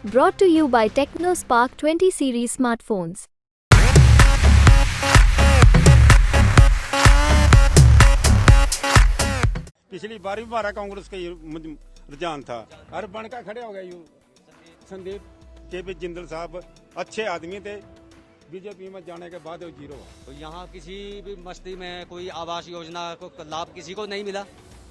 Brought to you by TechnoSpark 20 series smartphones. पिछली बार भी हमारा कांग्रेस का रुझान था। हर बनका खड़े हो गए यू संदीप के भी जिंदल साहब अच्छे आदमी थे, बीजेपी में जाने के बाद वो जीरो हुआ। तो यहाँ किसी भी बस्ती में कोई आवास योजना को लाभ किसी को नहीं मिला।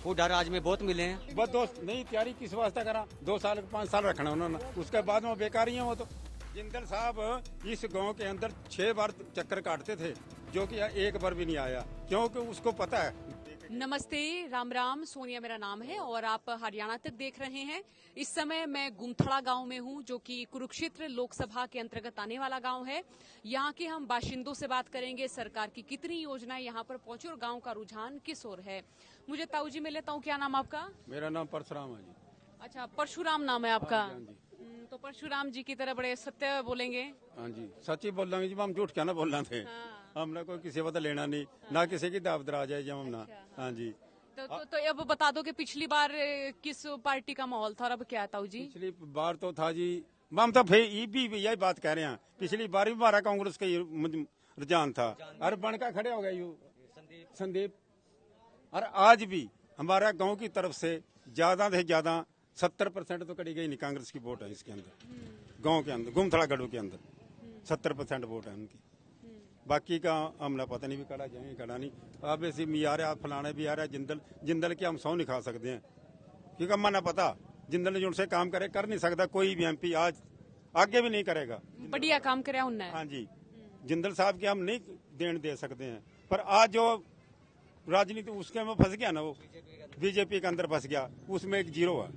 हुड्डा राज में बहुत मिले हैं। बस दोस्त नहीं तैयारी किस वास्ते करा, 2 साल 5 साल रखना उन्होंने, उसके बाद में बेकार ही है वो। तो जिंदल साहब इस गांव के अंदर 6 बार चक्कर काटते थे, जो कि एक बार भी नहीं आया, क्योंकि उसको पता है। नमस्ते, राम राम, सोनिया मेरा नाम है और आप हरियाणा तक देख रहे हैं। इस समय मैं गुमथड़ा गांव में हूं, जो कि कुरुक्षेत्र लोकसभा के अंतर्गत आने वाला गांव है। यहां के हम बाशिंदों से बात करेंगे, सरकार की कितनी योजनाएं यहां पर पहुंची और गांव का रुझान किस ओर है। मुझे ताऊ जी मिले। ताऊ, क्या नाम आपका? मेरा नाम परशुराम है जी। अच्छा, परशुराम नाम है आपका। हाँ जी। तो परशुराम जी की तरह बड़े सत्य बोलेंगे। हाँ जी, सच्ची बोल रहे जी, हम झूठ क्या ना बोल रहे थे। हमने कोई किसी पता लेना नहीं, ना किसी की दावत आ जाए जब हम ना। हाँ जी। तो अब बता दो कि पिछली बार किस पार्टी का माहौल था और अब क्या है ताऊ जी? पिछली बार तो था जी, हम तो फिर भी यही बात कह रहे हैं, पिछली बार भी हमारा कांग्रेस का रुझान था। हर बनका खड़े हो गए यू संदीप, और आज भी हमारा गांव की तरफ से ज्यादा से ज्यादा 70% तो कड़ी गई नहीं कांग्रेस की वोट है इसके अंदर। गांव के अंदर गुमथड़ा गढ़ के अंदर 70% वोट है उनकी। बाकी का हमने पता नहीं भी कड़ा जाए कड़ा नहीं। अब ऐसे भी आ रहा, फलाने भी आ रहा, जिंदल की हम सौ नहीं खा सकते हैं, क्योंकि हमें ना पता जिंदल ने जो उनसे काम करे कर नहीं सकता कोई भी एमपी, आज आगे भी नहीं करेगा। बढ़िया काम करे उनने। हाँ जी, जिंदल साहब के हम नहीं देन दे सकते हैं, पर आज जो राजनीति उसके में फंस गया ना, वो बीजेपी के अंदर फंस गया, उसमें एक जीरो है।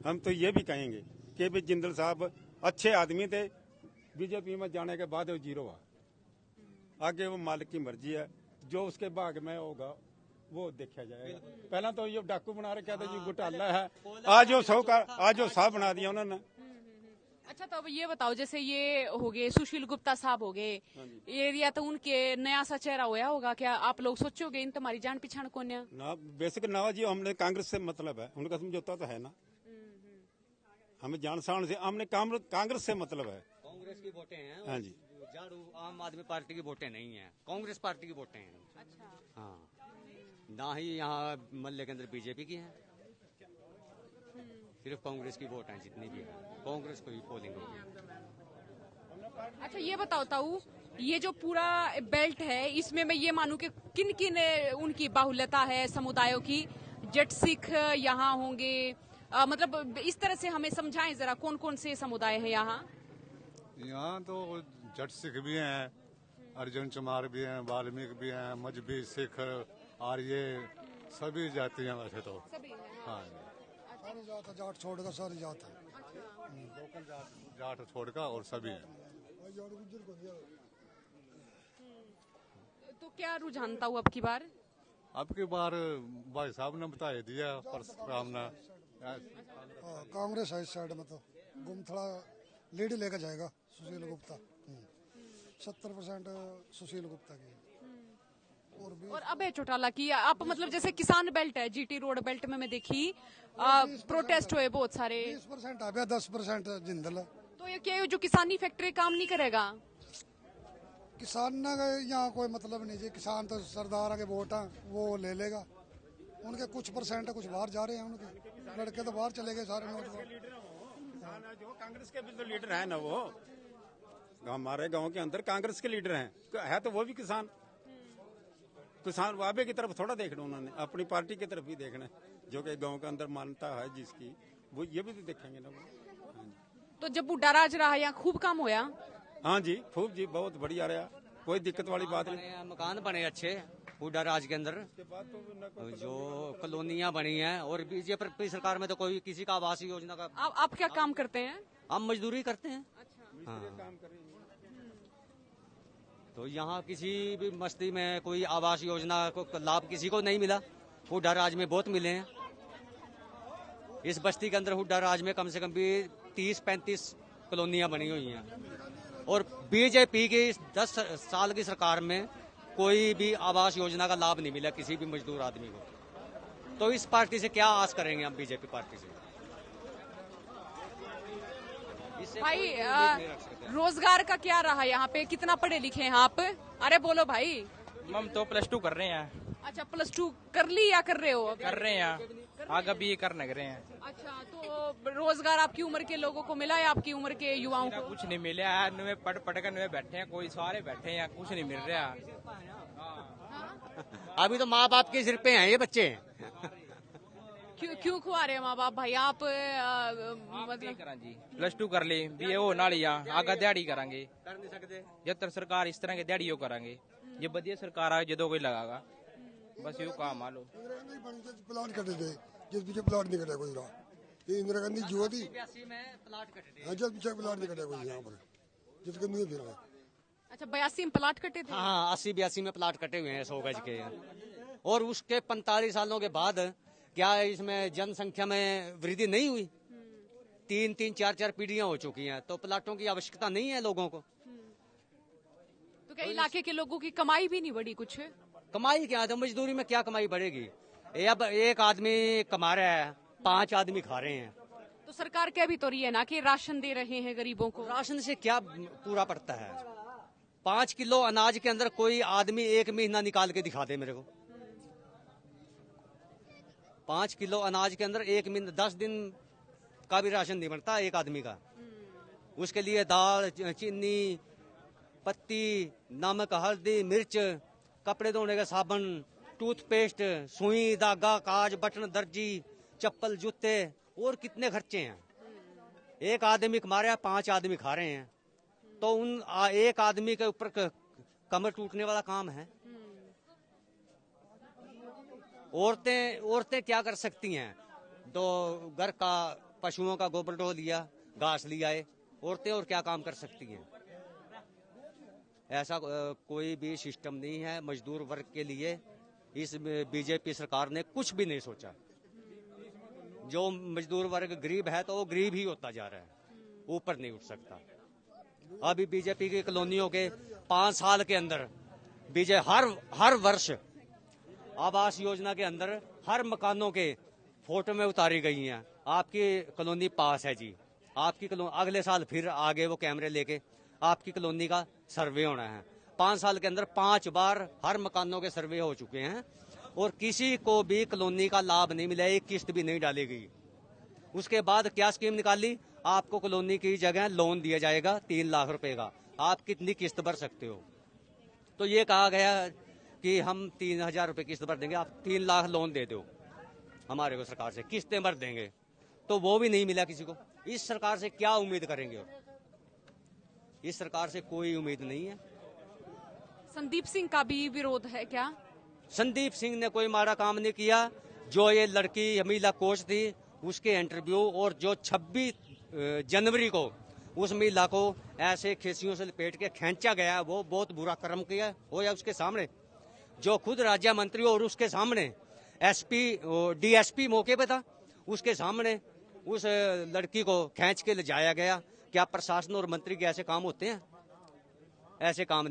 हम तो ये भी कहेंगे कि भी जिंदल साहब अच्छे आदमी थे, बीजेपी में जाने के बाद वो जीरो हुआ। आगे वो मालिक की मर्जी है, जो उसके भाग में होगा वो देखा जाएगा। पहला तो ये डाकू बना रखा था जी, घोटाला है, आज वो साहब बना दिया उन्होंने। अच्छा, तो अब ये बताओ, जैसे ये हो गए सुशील गुप्ता साहब हो गए, एरिया तो उनके नया सा चेहरा होया होगा, क्या आप लोग सोचोगे इन तुम्हारी जान पहचान कौन है? ना बेसिक नवा जी, हमने कांग्रेस से मतलब है, उनका समझौता तो है ना, हमें जान साण से, हमने कांग्रेस से मतलब है। कांग्रेस की वोटें हैं। हाँ जी, झाड़ू आम आदमी पार्टी की वोटें नहीं है, कांग्रेस पार्टी की वोटें हैं। अच्छा। हाँ, ना ही यहाँ मल्ले के अंदर बीजेपी की है, सिर्फ कांग्रेस की वोट है। जितनी भी है कांग्रेस को ही पोलिंग होगी। अच्छा, ये बताओ ताऊ, ये जो पूरा बेल्ट है, इसमें मैं ये मानूं कि किन किन उनकी बाहुल्यता है समुदायों की? जट सिख यहाँ होंगे, मतलब इस तरह से हमें समझाएं जरा, कौन कौन से समुदाय हैं यहाँ? यहाँ तो जट सिख भी हैं, अर्जुन चमार भी हैं, वाल्मीकि भी हैं, मजबी सिख, आर्य, सभी जातियाँ वैसे तो। हाँ, सारी जात, जाट छोड़कर सारी जात है। लोकल जाट छोड़कर और सभी हैं। तो क्या रुझान था अब की बार? अब की बार भाई साहब ने बता दिया, परशुराम ने। कांग्रेस है इस साइड में, तो गुमथड़ा लीड लेकर जाएगा सुशील गुप्ता। 70% सुशील गुप्ता की और अभय चौटाला की। आप मतलब जैसे किसान बेल्ट है, जीटी रोड बेल्ट में मैं देखी प्रोटेस्ट हुए बहुत सारे। 20% आ गया, 10% जिंदल। तो ये क्या जो किसानी फैक्ट्री काम नहीं करेगा? किसान का यहाँ कोई मतलब नहीं जी, किसान तो सरदार के वोट है, वो ले लेगा। उनके कुछ परसेंट कुछ बाहर जा रहे हैं, उनके लड़के तो बाहर चले गए सारे नौजवान। जो कांग्रेस के भी तो लीडर है ना, वो हमारे गांव के अंदर कांग्रेस के लीडर हैं, है तो वो भी किसान वाबे की तरफ थोड़ा देखना, उन्होंने अपनी पार्टी की तरफ ही देखना है, जो कि गांव के अंदर मानता है जिसकी, वो ये भी तो देखेंगे ना वो। तो जब बुढ़ा राज रहा यहाँ खूब काम होया? हाँ जी, खूब जी, बहुत बढ़िया रहा, कोई दिक्कत वाली बात नहीं। मकान बने अच्छे हुड्डा राज के अंदर, जो कॉलोनियां बनी हैं, और बीजेपी सरकार में तो कोई किसी का आवास योजना का। आप क्या काम करते हैं? हम मजदूरी करते हैं। अच्छा। हाँ। तो यहाँ किसी भी बस्ती में कोई आवास योजना को लाभ किसी को नहीं मिला। हुड्डा राज में बहुत मिले हैं। इस बस्ती के अंदर हुड्डा राज में कम से कम भी 30-35 कॉलोनियां बनी हुई हैं, और बीजेपी की 10 साल की सरकार में कोई भी आवास योजना का लाभ नहीं मिला किसी भी मजदूर आदमी को। तो इस पार्टी से क्या आस करेंगे हम, बीजेपी पार्टी से? भाई रोजगार का क्या रहा यहाँ पे? कितना पढ़े लिखे हैं आप? अरे बोलो भाई। हम तो +2 कर रहे हैं। अच्छा, +2 कर ली या कर रहे हो? कर रहे हैं, आगे भी करने रहे हैं। अच्छा, तो रोजगार आपकी उम्र के लोगों को मिला है? आपकी उम्र के युवाओं को कुछ नहीं मिला है। नुए पढ़ कर नुए बैठे हैं, कोई सारे बैठे हैं, कुछ नहीं मिल रहा। अभी तो माँ बाप के सिर पे हैं ये बच्चे। क्यों खुआ रहे हैं माँ बाप भाई? आप मतलब करा जी, +2 कर ली, BA हो ना लिया, आगे दिहाड़ी करांगे। कर नहीं सकते जब तक सरकार इस तरह के दिहाड़ी करांगे। ये बढ़िया सरकार आए जो कोई लगागा, बस यू काम आलो। प्लाट कटे थे, जिस पीछे प्लाट नहीं कटा कोई रहा। ये इंदिरा गांधी जो थी, जब पीछे प्लाट नहीं कटा कोई यहाँ पर, जिसके लिए फिर। अच्छा, 82 में प्लाट कटे थे? हाँ, 80-82 में प्लाट कटे हुए हैं 100 गज के। और उसके 45 सालों के बाद क्या इसमें जनसंख्या में वृद्धि नहीं हुई? 3-3, 4-4 पीढ़ियां हो चुकी हैं, तो प्लाटों की आवश्यकता नहीं है लोगों को। तो क्या इलाके के लोगों की कमाई भी नहीं बढ़ी कुछ? कमाई क्या, तो मजदूरी में क्या कमाई बढ़ेगी? अब एक आदमी कमा रहा है, 5 आदमी खा रहे हैं। तो सरकार कह भी तो रही है ना कि राशन दे रहे हैं गरीबों को। राशन से क्या पूरा पड़ता है? 5 किलो अनाज के अंदर कोई आदमी 1 महीना निकाल के दिखा दे मेरे को। 5 किलो अनाज के अंदर 1 महीना, 10 दिन का भी राशन नहीं बनता एक आदमी का। उसके लिए दाल, चीनी, पत्ती, नमक, हल्दी, मिर्च, कपड़े धोने का साबुन, टूथपेस्ट, सुई, धागा, काज, बटन, दर्जी, चप्पल, जूते और कितने खर्चे हैं। एक आदमी कमा रहा है, 5 आदमी खा रहे हैं, तो उन एक आदमी के ऊपर कमर टूटने वाला काम है। औरतें क्या कर सकती हैं? तो घर का पशुओं का गोबर ढो लिया, घास लिया है, औरतें और क्या काम कर सकती हैं? ऐसा कोई भी सिस्टम नहीं है मजदूर वर्ग के लिए। इस बीजेपी सरकार ने कुछ भी नहीं सोचा। जो मजदूर वर्ग गरीब है तो वो गरीब ही होता जा रहा है, ऊपर नहीं उठ सकता। अभी बीजेपी की कॉलोनियों के 5 साल के अंदर हर वर्ष आवास योजना के अंदर हर मकानों के फोटो में उतारी गई हैं। आपकी कॉलोनी पास है जी, आपकी कॉलोनी, अगले साल फिर आगे वो कैमरे लेके आपकी कॉलोनी का सर्वे होना है। 5 साल के अंदर 5 बार हर मकानों के सर्वे हो चुके हैं और किसी को भी कॉलोनी का लाभ नहीं मिला, एक किस्त भी नहीं डाली गई। उसके बाद क्या स्कीम निकाली? आपको कॉलोनी की जगह लोन दिया जाएगा 3 लाख रुपए का, आप कितनी किस्त भर सकते हो? तो ये कहा गया कि हम 3000 रुपए किस्त भर देंगे, आप 3 लाख लोन दे दो हमारे को सरकार से, किस्तें भर देंगे। तो वो भी नहीं मिला किसी को। इस सरकार से क्या उम्मीद करेंगे? और इस सरकार से कोई उम्मीद नहीं है। संदीप सिंह का भी विरोध है क्या? संदीप सिंह ने कोई माड़ा काम नहीं किया। जो ये लड़की महिला कोच थी उसके इंटरव्यू, और जो 26 जनवरी को उस महिला को ऐसे खेसियों से लपेट के खींचा गया, वो बहुत बुरा कर्म किया हो। या उसके सामने जो खुद राज्य मंत्री और उसके सामने SP DSP मौके पे था, उसके सामने उस लड़की को खींच के ले जाया गया। क्या प्रशासन और मंत्री के ऐसे काम होते हैं? ऐसे काम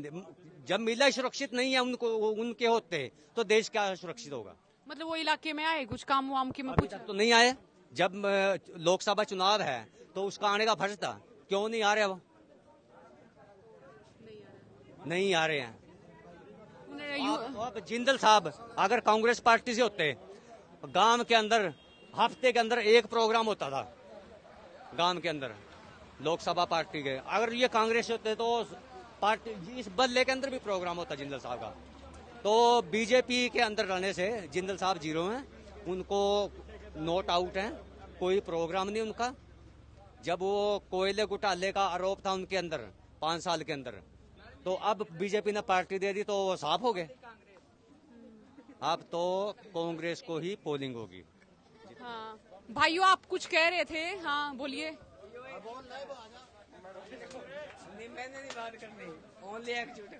जब महिला सुरक्षित नहीं है उनके होते तो देश क्या सुरक्षित होगा? मतलब वो इलाके में आए कुछ काम वाम के में अभी तक तो नहीं आए। जब लोकसभा चुनाव है तो उसका आने का फर्ज था, क्यों नहीं आ रहे? वो नहीं आ रहे हैं। अब जिंदल साहब अगर कांग्रेस पार्टी से होते, गांव के अंदर हफ्ते के अंदर एक प्रोग्राम होता था गांव के अंदर लोकसभा पार्टी के। अगर ये कांग्रेस से होते तो पार्टी इस बदले के अंदर भी प्रोग्राम होता जिंदल साहब का। तो बीजेपी के अंदर रहने से जिंदल साहब 0 हैं, उनको नोट आउट हैं, कोई प्रोग्राम नहीं उनका। जब वो कोयले घोटाले का आरोप था उनके अंदर 5 साल के अंदर, तो अब बीजेपी ने पार्टी दे दी तो वो साफ हो गए। अब तो कांग्रेस को ही पोलिंग होगी। हाँ भाइयों, आप कुछ कह रहे थे? हाँ बोलिए। मैंने नहीं बात करनी, ओनली एक्चुअली।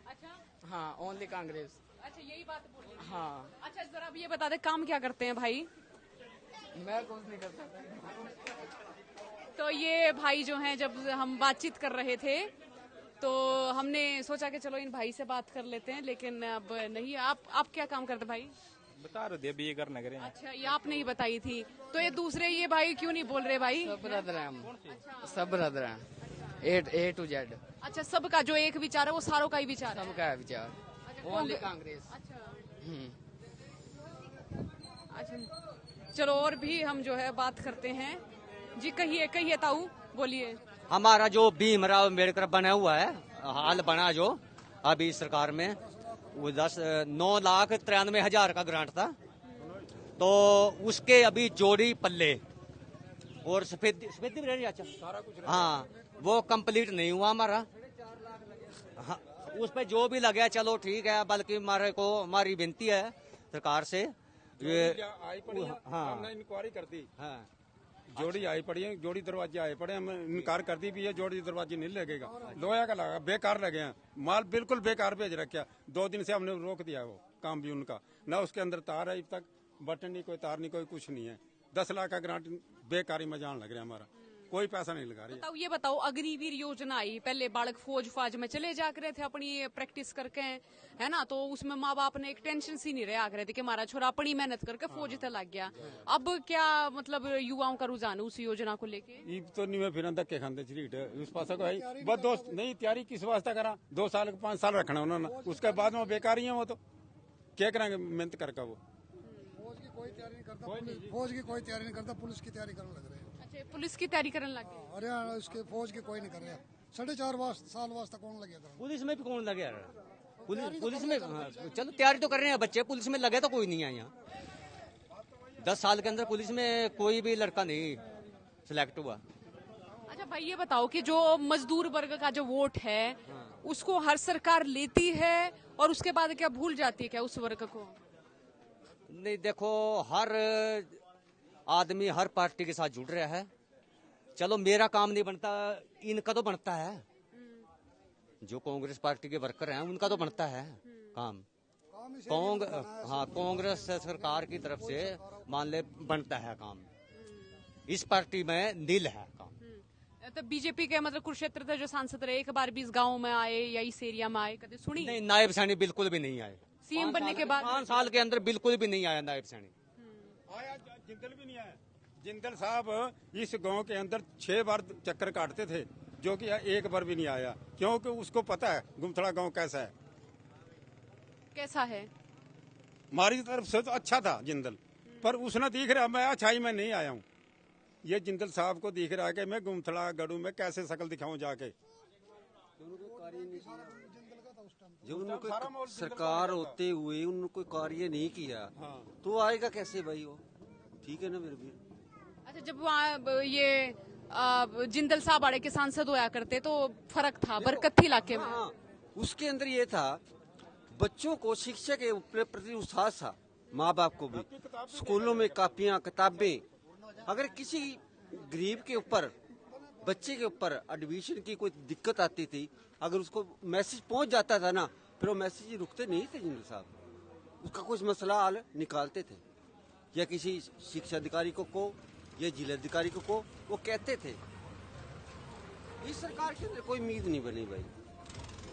अच्छा हाँ, ओनली कांग्रेस। अच्छा, यही बात बोली। हाँ, अच्छा जरा अब ये बता दे, काम क्या करते हैं भाई? मैं कुछ नहीं करता। तो ये भाई जो हैं, जब हम बातचीत कर रहे थे तो हमने सोचा कि चलो इन भाई से बात कर लेते हैं, लेकिन अब नहीं। आप क्या काम करते भाई? बता रहे थे बीए करने करें। अच्छा, ये आपने ही बताई थी। तो ये दूसरे ये भाई क्यों नहीं बोल रहे भाई? सब ब्रदर हैं हम, सब ब्रदर हैं, ए टू जेड अच्छा, सबका जो एक विचार है वो सारों का ही विचार है। सबका है विचार। अच्छा, ओनली कांग्रेस। अच्छा, चलो और भी हम जो है बात करते हैं। जी कहिए कहिए ताऊ, बोलिए। हमारा जो भीमराव अम्बेडकर बना हुआ है, हाल बना जो अभी सरकार में, वो 9,93,000 का ग्रांट था, तो उसके अभी जोड़ी पल्ले और सफेदी सफेदी भी रही। अच्छा, हाँ, वो कंप्लीट नहीं हुआ हमारा। हाँ, उस पे जो भी लगे चलो ठीक है, बल्कि हमारी विनती है सरकार से, ये आई पड़ी है, हाँ, हमने इंक्वायरी कर दी। हाँ, जोड़ी आई पड़ी है, जोड़ी दरवाजे आए पड़े, हम इनकार कर दी भी है, जोड़ी दरवाजे नहीं लगेगा, लोहा का लगा, बेकार लगे हैं, माल बिल्कुल बेकार भेज रखा। 2 दिन से हमने रोक दिया वो काम भी उनका, ना उसके अंदर तार है, अब तक बटन नहीं, कोई तार नहीं, कोई कुछ नहीं है। 10 लाख का ग्रांट बेकारी में जान लग रहा है हमारा, कोई पैसा नहीं लगा रही है। बताओ, ये बताओ, अग्निवीर योजना आई, पहले बालक फौज में चले जा रहे थे अपनी प्रैक्टिस करके, है ना, तो उसमें माँ बाप ने एक टेंशन सी नहीं रहा रहे थे कि हमारा छोरा अपनी मेहनत करके फौज तक लग गया। अब क्या मतलब युवाओं का रुझान है उस योजना को लेके? ईब तो नहीं, मैं फिर धक्के खाते चरीट उस पास को है, बस दोस्त नहीं, तैयारी किस वास्ते करा, 2 साल 5 साल रखना उन्होंने, उसके बाद में बेकारी है वो, तो क्या करेंगे मेहनत करके वो। फौज की कोई तैयारी नहीं करता, फौज की कोई तैयारी नहीं करता, पुलिस की तैयारी करने लग रहे हैं। अच्छा, पुलिस की तैयारी करने लगे? हरियाणा उसके फौज की कोई नहीं कर रहा। 4.5 साल वास्ते कौन लगे करने? पुलिस में भी कौन लगे यार? पुलिस में हाँ, चलो तैयारी तो कर रहे हैं बच्चे, पुलिस में लगे तो कोई नहीं है यहाँ। 10 साल के अंदर पुलिस में कोई भी लड़का नहीं सिलेक्ट हुआ। अच्छा भाई, ये बताओ कि जो मजदूर वर्ग का जो वोट है उसको हर सरकार लेती है और उसके बाद क्या भूल जाती है क्या उस वर्ग को? नहीं, देखो, हर आदमी हर पार्टी के साथ जुड़ रहा है। चलो मेरा काम नहीं बनता, इनका तो बनता है, जो कांग्रेस पार्टी के वर्कर हैं उनका तो बनता है काम। कांग्रेस सरकार की तरफ से मान ले बनता है काम, इस पार्टी में नील है काम। तो बीजेपी के मतलब कुरुक्षेत्र से जो सांसद रहे, एक बार भी इस गांव में आए या इस एरिया में आए, कभी सुनी? नहीं, नायब सैनी बिल्कुल भी नहीं आए। सीएम बनने के बाद 5 साल के अंदर बिल्कुल भी नहीं आया नायब सैनी। आया, जिंदल भी नहीं आया। जिंदल साहब इस गांव के अंदर 6 बार चक्कर काटते थे, जो कि 1 बार भी नहीं आया, क्योंकि उसको पता है गुमथड़ा गांव कैसा है। कैसा है? हमारी तरफ से तो अच्छा था जिंदल, पर उसने दिख रहा मैं अच्छाई में नहीं आया हूँ। ये जिंदल साहब को दिख रहा है कि मैं गुमथड़ा गढ़ू में कैसे शकल दिखाऊं जाके। जब उनको सरकार होते हुए उन्होंने कोई कार्य नहीं किया, तो आएगा कैसे भाई वो? ठीक है ना मेरे भी। अच्छा, जब वहाँ ये जिंदल साहब बाड़े के सांसद होया करते तो फर्क था, बरकत थी इलाके में। हाँ, उसके अंदर ये था, बच्चों को शिक्षा के प्रति उत्साह था, माँ बाप को भी। स्कूलों में कापियां किताबें, अगर किसी गरीब के ऊपर, बच्चे के ऊपर एडमिशन की कोई दिक्कत आती थी, अगर उसको मैसेज पहुंच जाता था ना, फिर वो मैसेज रुकते नहीं थे जिंदल साहब, उसका कुछ मसला हल निकालते थे, या किसी शिक्षा अधिकारी को या जिलाधिकारी को वो कहते थे। इस सरकार के अंदर कोई उम्मीद नहीं बनी भाई।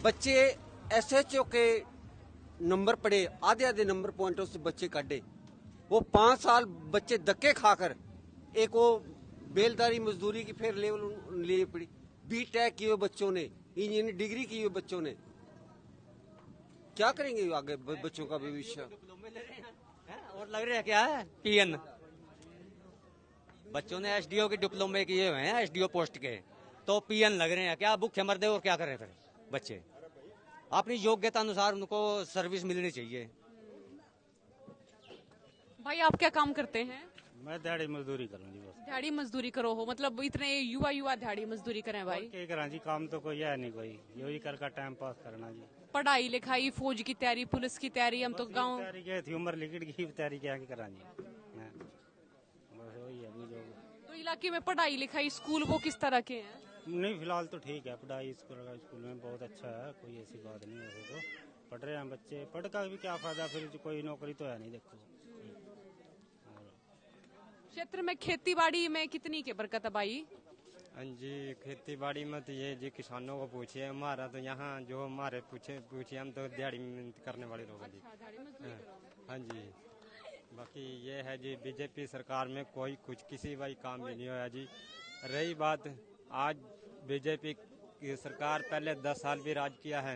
बच्चे SHO के नंबर पड़े, आधे नंबर पॉइंटों से बच्चे काटे, वो 5 साल बच्चे धक्के खाकर, एक वो बेलदारी मजदूरी की फिर लेवल ले पड़ी। BTech किए हुए बच्चों ने, इंजीनियरिंग डिग्री की हुए बच्चों ने, क्या करेंगे आगे बच्चों का भविष्य? और लग रहा है क्या है PN, बच्चों ने SDO के डिप्लोमे किए हुए हैं, SDO पोस्ट के, तो PN लग रहे हैं क्या? भूखे मर दे और क्या करें फिर बच्चे? अपनी योग्यता अनुसार उनको सर्विस मिलनी चाहिए। भाई आप क्या काम करते हैं? मैं दिहाड़ी मजदूरी करूँ जी, बस। दिहाड़ी मजदूरी करो हो, मतलब इतने युवा दिहाड़ी मजदूरी करें भाई? क्या करा जी, काम तो कोई है नहीं, कोई यही कर टाइम पास करना जी। पढ़ाई लिखाई, फौज की तैयारी, पुलिस की तैयारी, हम तो गाँव तैयारी क्या थी, उम्र लिखट की तैयारी क्या करा जी, बस वही है अभी जो। तो इलाके में पढ़ाई लिखाई, स्कूल वो किस तरह के हैं? नहीं, फिलहाल तो ठीक है, पढ़ाई स्कूल में बहुत अच्छा है, कोई ऐसी बात नहीं। वैसे तो पढ़ रहे हैं बच्चे, पढ़ का भी क्या फायदा, फिर कोई नौकरी तो है नहीं। देखो क्षेत्र में खेती बाड़ी में कितनी के बरकत है भाई? हाँ जी, खेती बाड़ी में तो ये जी किसानों को पूछिए, हमारा तो यहाँ जो हमारे पूछिए हम तो दिहाड़ी मेहनत करने वाले लोग हैं जी। हाँ जी। बाकी ये है जी बीजेपी सरकार में कोई कुछ किसी भाई काम भी नहीं होया जी। रही बात आज बीजेपी की सरकार पहले 10 साल भी राज किया है,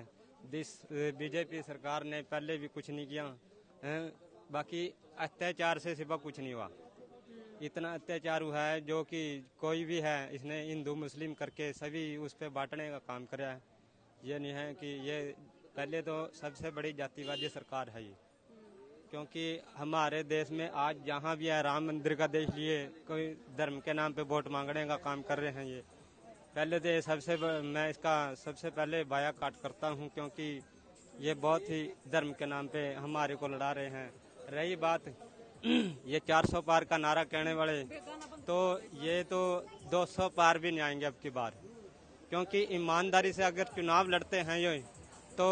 बीजेपी सरकार ने पहले भी कुछ नहीं किया हैं। बाकी अत्याचार से सिवा कुछ नहीं हुआ। इतना अत्याचार हुआ है जो कि कोई भी है इसने हिंदू मुस्लिम करके सभी उस पर बांटने का काम कराया है। ये नहीं है कि ये पहले तो सबसे बड़ी जातिवादी सरकार है ये, क्योंकि हमारे देश में आज जहाँ भी है राम मंदिर का देख लिए कोई धर्म के नाम पे वोट मांगने का काम कर रहे हैं। ये पहले तो मैं इसका सबसे पहले बाया काट करता हूँ, क्योंकि ये बहुत ही धर्म के नाम पे हमारे को लड़ा रहे हैं। रही बात ये 400 पार का नारा कहने वाले, तो ये तो 200 पार भी नहीं आएंगे अब की बार, क्योंकि ईमानदारी से अगर चुनाव लड़ते हैं ये तो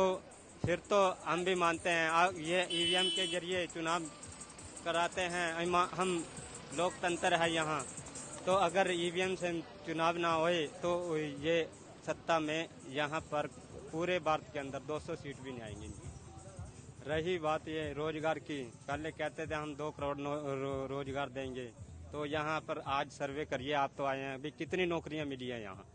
फिर तो हम भी मानते हैं ये ईवीएम के जरिए चुनाव कराते हैं। हम लोकतंत्र है यहाँ, तो अगर ईवीएम से चुनाव ना होए तो ये सत्ता में यहाँ पर पूरे भारत के अंदर 200 सीट भी नहीं आएंगी। रही बात ये रोजगार की, पहले कहते थे हम 2 करोड़ रोजगार देंगे, तो यहाँ पर आज सर्वे करिए, आप तो आए हैं, अभी कितनी नौकरियाँ मिली हैं यहाँ।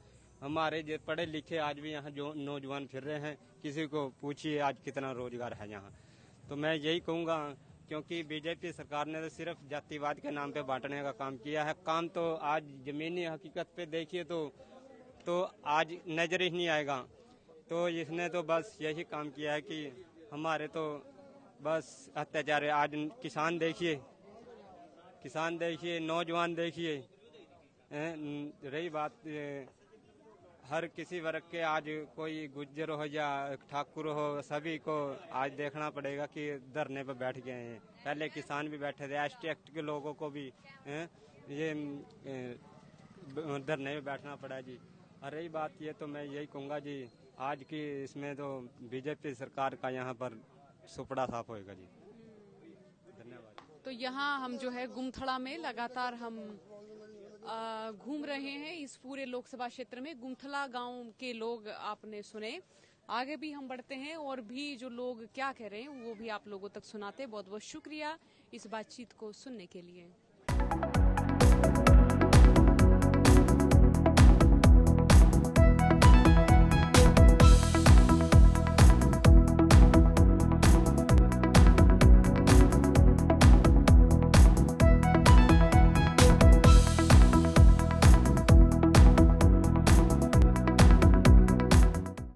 हमारे जो पढ़े लिखे आज भी यहाँ जो नौजवान फिर रहे हैं, किसी को पूछिए आज कितना रोजगार है यहाँ। तो मैं यही कहूँगा, क्योंकि बीजेपी सरकार ने तो सिर्फ जातिवाद के नाम पे बांटने का काम किया है। काम तो आज जमीनी हकीकत पे देखिए तो आज नजर ही नहीं आएगा। तो इसने तो बस यही काम किया है कि हमारे तो बस अत्याचार है। आज किसान देखिए, नौजवान देखिए। रही बात हर किसी वर्ग के, आज कोई गुज्जर हो या ठाकुर हो, सभी को आज देखना पड़ेगा कि धरने पर बैठ गए हैं। पहले किसान भी बैठे थे, एसटी एक्ट के लोगों को भी ये धरने में बैठना पड़ा जी। और रही बात ये तो मैं यही कहूँगा जी, आज की इसमें तो बीजेपी सरकार का यहाँ पर सुपड़ा साफ होएगा जी। धन्यवाद। तो यहाँ हम जो है गुमथड़ा में लगातार हम घूम रहे हैं इस पूरे लोकसभा क्षेत्र में। गुमथला गांव के लोग आपने सुने, आगे भी हम बढ़ते हैं और भी जो लोग क्या कह रहे हैं वो भी आप लोगों तक सुनाते हैं। बहुत बहुत शुक्रिया इस बातचीत को सुनने के लिए।